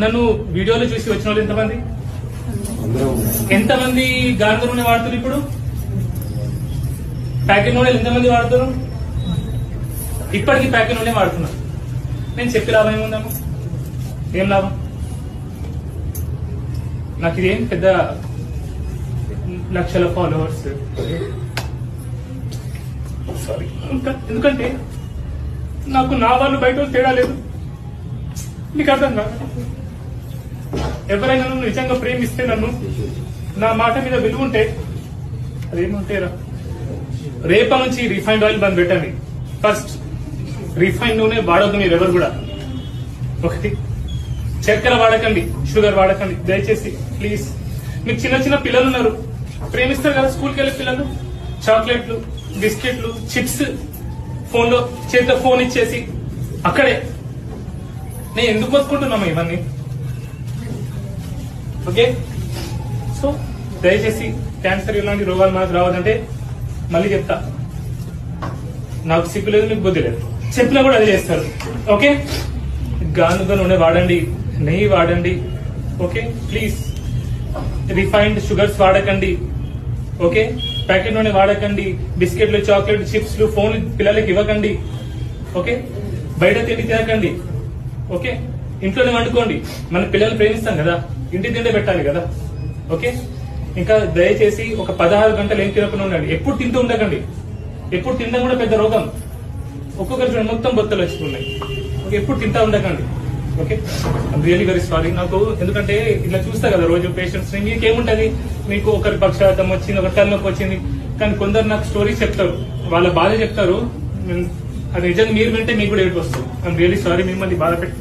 నన్ను వీడియోలో చూసి వచ్చిన వాళ్ళు ఎంతమంది గానుగ నూనె వాడుతున్నారు? ఇప్పుడు ప్యాకెట్ నూనె ఎంతమంది వాడుతున్నారు? ఇప్పటికీ ప్యాకెట్ నూనె వాడుతున్నారు. నేను చెప్పి లాభం ఏముందమ్మా? ఏం లాభం? నాకు ఇదేం పెద్ద లక్షల ఫాలోవర్స్ సారీ, ఎందుకంటే నాకు నా వాళ్ళు బయట తేడా లేదు. నీకు అర్థం కాదు. ఎవరైనా నన్ను నిజంగా ప్రేమిస్తే, నన్ను నా మాట మీద విలువ ఉంటే, అదేమంటేరా రేప నుంచి రిఫైన్డ్ ఆయిల్ బంద్ పెట్టండి. ఫస్ట్ రిఫైన్డ్ నూనె వాడద్దు మీరు ఎవరు కూడా. ఒకటి, చక్కెర వాడకండి, షుగర్ వాడకండి దయచేసి ప్లీజ్. మీకు చిన్న చిన్న పిల్లలు ఉన్నారు, ప్రేమిస్తారు కదా స్కూల్కి వెళ్ళే పిల్లలు, చాక్లెట్లు, బిస్కెట్లు, చిప్స్, ఫోన్ లో చేతిలో ఫోన్ ఇచ్చేసి అక్కడే. నేను ఎందుకు వస్తుకుంటున్నాము ఇవన్నీ? ఓకే, సో దయచేసి క్యాన్సర్ ఇలాంటి రోగాలు మనకు రావద్దంటే మళ్ళీ చెప్తా, నాకు సిగ్గు లేదు, మీకు బుద్ధి లేదు. చెప్పినా కూడా అది చేస్తారు. ఓకే, గానుగ నూనె వాడండి, నెయ్యి వాడండి. ఓకే ప్లీజ్, రిఫైన్డ్ షుగర్స్ వాడకండి. ఓకే, ప్యాకెట్ నూనె వాడకండి, బిస్కెట్లు, చాక్లెట్, చిప్స్లు, ఫోన్లు పిల్లలకి ఇవ్వకండి. ఓకే, బయట తిండి తినకండి. ఓకే, ఇంట్లోనే వండుకోండి. మన పిల్లలు ప్రేమిస్తాం కదా, ఇంటి తిండే పెట్టాలి కదా. ఓకే, ఇంకా దయచేసి ఒక 16 గంటలు ఏం తినకుండా ఉండండి. ఎప్పుడు తింటూ ఉండకండి. ఎప్పుడు తినడం కూడా పెద్ద రోగం. ఒక్కొక్కరు చూడండి మొత్తం బొత్తలు వచ్చుకున్నాయి. ఓకే, ఎప్పుడు తింటా ఉండకండి. Okay, I'm really very sorry. నాకు ఎందుకంటే ఇట్లా చూస్తా కదా రోజు పేషెంట్స్, మీకేముంటది, మీకు ఒకరి పక్షవాతం వచ్చింది, ఒక తలనొప్పి వచ్చింది, కానీ కొందరు నాకు స్టోరీస్ చెప్తారు, వాళ్ళ బాధ చెప్తారు. అది నిజంగా మీరు వింటే మీకు కూడా ఏడుపు వస్తుంది. ఐమ్ రియలీ సారీ మిమ్మల్ని బాధ పెట్టి